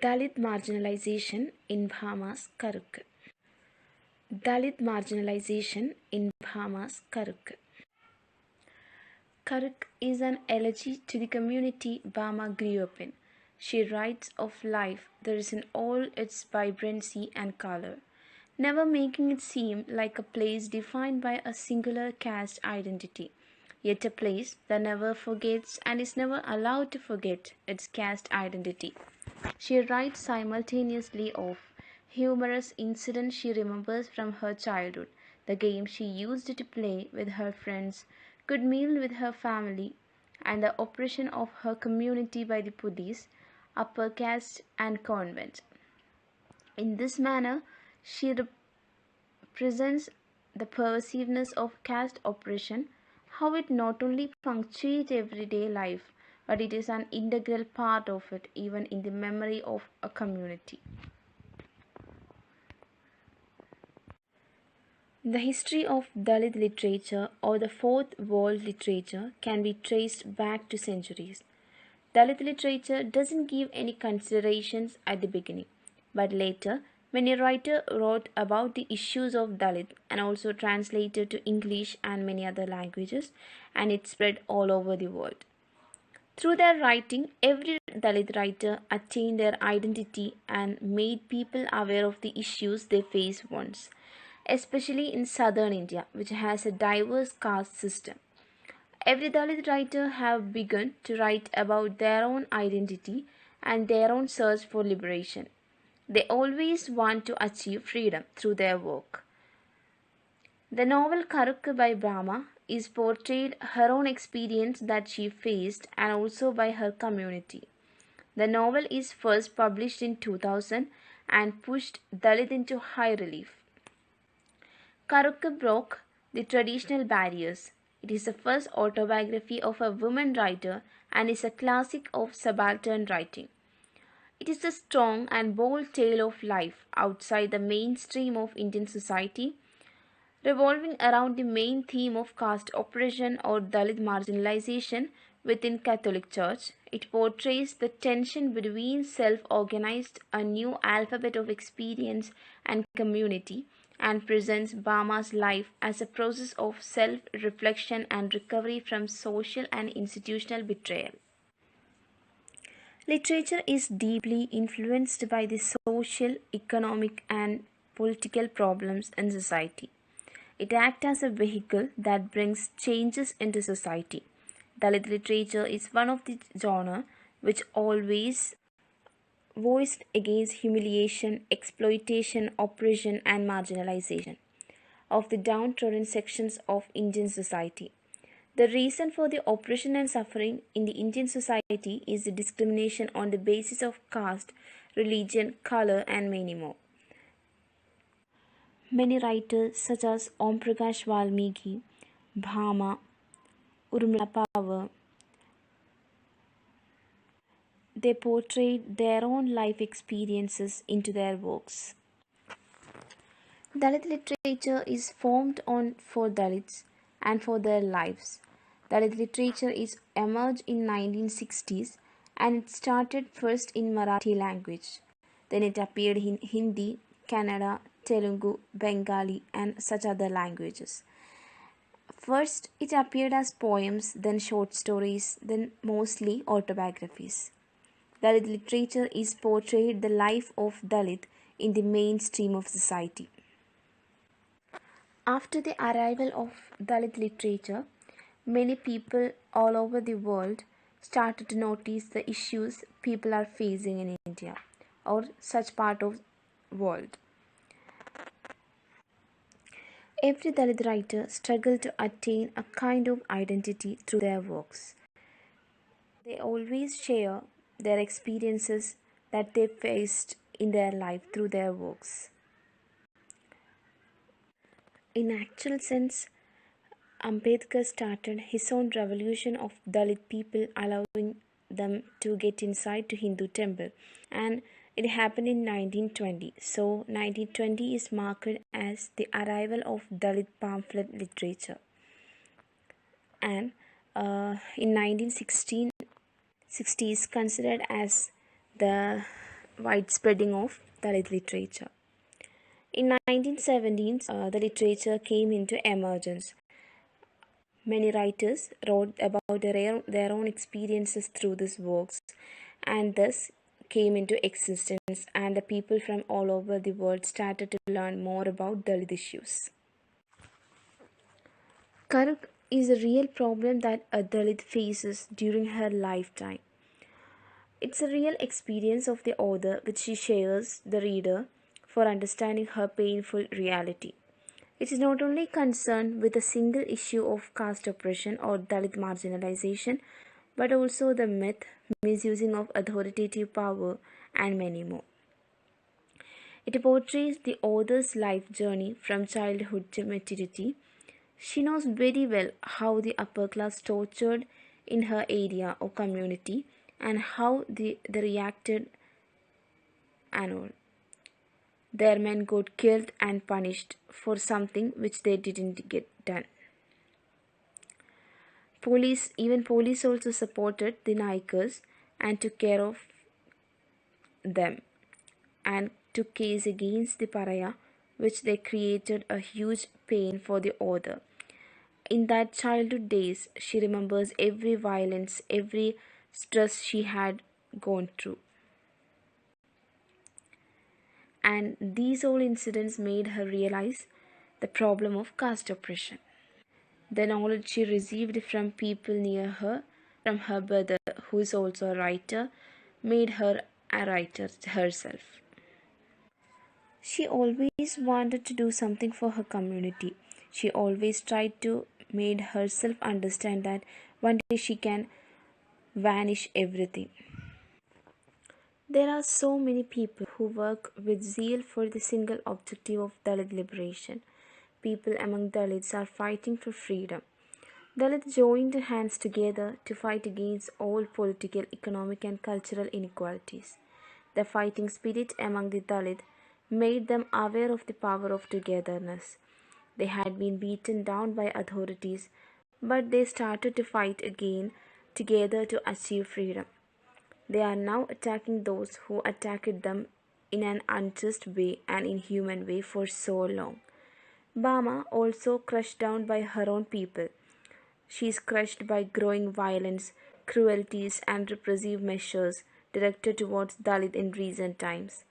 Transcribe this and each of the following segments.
Dalit marginalization in Bhama's Karuk. Dalit marginalization in Bhama's Karuk. Karuk is an elegy to the community Bhama grew up in. She writes of life that is in all its vibrancy and color, never making it seem like a place defined by a singular caste identity, yet a place that never forgets and is never allowed to forget its caste identity. She writes simultaneously of humorous incidents she remembers from her childhood, the games she used to play with her friends, good meal with her family, and the oppression of her community by the police, upper caste, and convent. In this manner, she represents the pervasiveness of caste oppression, how it not only punctuates everyday life, but it is an integral part of it, even in the memory of a community. The history of Dalit literature or the Fourth World literature can be traced back to centuries. Dalit literature doesn't give any considerations at the beginning, but later, when a writer wrote about the issues of Dalit and also translated to English and many other languages, and it spread all over the world. Through their writing, every Dalit writer attained their identity and made people aware of the issues they face once, especially in southern India, which has a diverse caste system. Every Dalit writer have begun to write about their own identity and their own search for liberation. They always want to achieve freedom through their work. The novel Karuk by Brahma is portrayed her own experience that she faced and also by her community. The novel is first published in 2000 and pushed Dalit into high relief. Karuk broke the traditional barriers. It is the first autobiography of a woman writer and is a classic of subaltern writing. It is a strong and bold tale of life outside the mainstream of Indian society, revolving around the main theme of caste oppression or Dalit marginalization within Catholic Church. It portrays the tension between self-organized, a new alphabet of experience and community, and presents Bhama's life as a process of self-reflection and recovery from social and institutional betrayal. Literature is deeply influenced by the social, economic, and political problems in society. It acts as a vehicle that brings changes into society. Dalit literature is one of the genres which always voiced against humiliation, exploitation, oppression, and marginalization of the downtrodden sections of Indian society. The reason for the oppression and suffering in the Indian society is the discrimination on the basis of caste, religion, color, and many more. Many writers such as Om Prakash Valmiki, Bhama, Urmila Power, they portrayed their own life experiences into their works. Dalit literature is formed on for Dalits and for their lives. Dalit literature is emerged in 1960s and it started first in Marathi language. Then it appeared in Hindi, Kannada, Telugu, Bengali, and such other languages. First, it appeared as poems, then short stories, then mostly autobiographies. Dalit literature is portrayed the life of Dalit in the mainstream of society. After the arrival of Dalit literature, many people all over the world started to notice the issues people are facing in India or such part of world. Every Dalit writer struggled to attain a kind of identity through their works. They always share their experiences that they faced in their life through their works. In actual sense, Ambedkar started his own revolution of Dalit people, allowing them to get inside to Hindu temple, and it happened in 1920. So 1920 is marked as the arrival of Dalit pamphlet literature. And in 1960 is considered as the widespreading of Dalit literature. In 1917s, the literature came into emergence. Many writers wrote about their own experiences through these works and thus came into existence, and the people from all over the world started to learn more about Dalit issues. Karuk is a real problem that a Dalit faces during her lifetime. It's a real experience of the author which she shares the reader for understanding her painful reality. It is not only concerned with a single issue of caste oppression or Dalit marginalization, but also the myth, misusing of authoritative power, and many more. It portrays the author's life journey from childhood to maturity. She knows very well how the upper class tortured in her area or community and how they reacted and all. Their men got killed and punished for something which they didn't get done. Police also supported the Naikas and took care of them and took case against the Paraya, which they created a huge pain for the author. In that childhood days, she remembers every violence, every stress she had gone through. And these all incidents made her realize the problem of caste oppression. The knowledge she received from people near her, from her brother, who is also a writer, made her a writer herself. She always wanted to do something for her community. She always tried to make herself understand that one day she can vanish everything. There are so many people who work with zeal for the single objective of Dalit liberation. People among Dalits are fighting for freedom. Dalits joined hands together to fight against all political, economic, and cultural inequalities. The fighting spirit among the Dalit made them aware of the power of togetherness. They had been beaten down by authorities, but they started to fight again together to achieve freedom. They are now attacking those who attacked them in an unjust way and inhuman way for so long. Bama also crushed down by her own people. She is crushed by growing violence, cruelties, and repressive measures directed towards Dalit in recent times.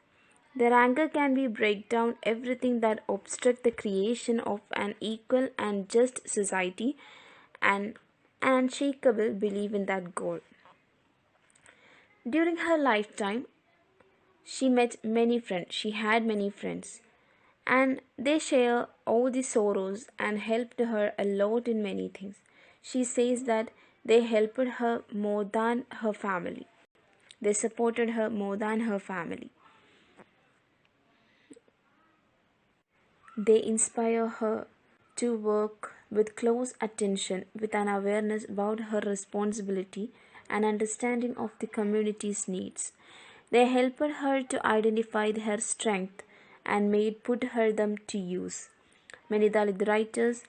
Their anger can be break down everything that obstruct the creation of an equal and just society and an unshakable belief in that goal. During her lifetime, she had many friends, and they share all the sorrows and helped her a lot in many things. She says that they helped her more than her family. They supported her more than her family. They inspire her to work with close attention, with an awareness about her responsibility and understanding of the community's needs. They helped her to identify her strength and made put her them to use. Many Dalit writers,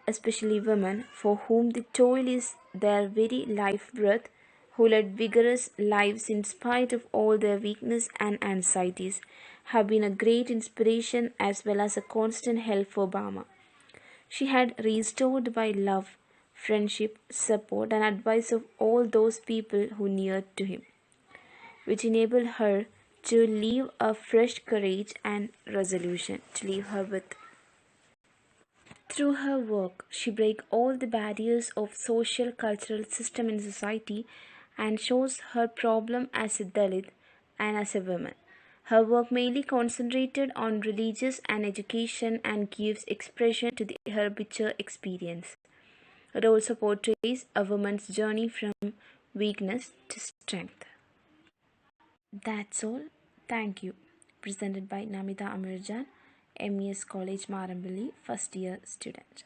especially women, for whom the toil is their very life breath, who led vigorous lives in spite of all their weakness and anxieties, have been a great inspiration as well as a constant help for Bama. She had restored by love, friendship, support, and advice of all those people who neared to him, which enabled her to live a fresh courage and resolution to leave her with. Through her work, she breaks all the barriers of social cultural system in society and shows her problem as a Dalit and as a woman. Her work mainly concentrated on religious and education and gives expression to her bitter experience. It also portrays a woman's journey from weakness to strength. That's all. Thank you. Presented by Namita Amirjan, MES College Marambali, first year student.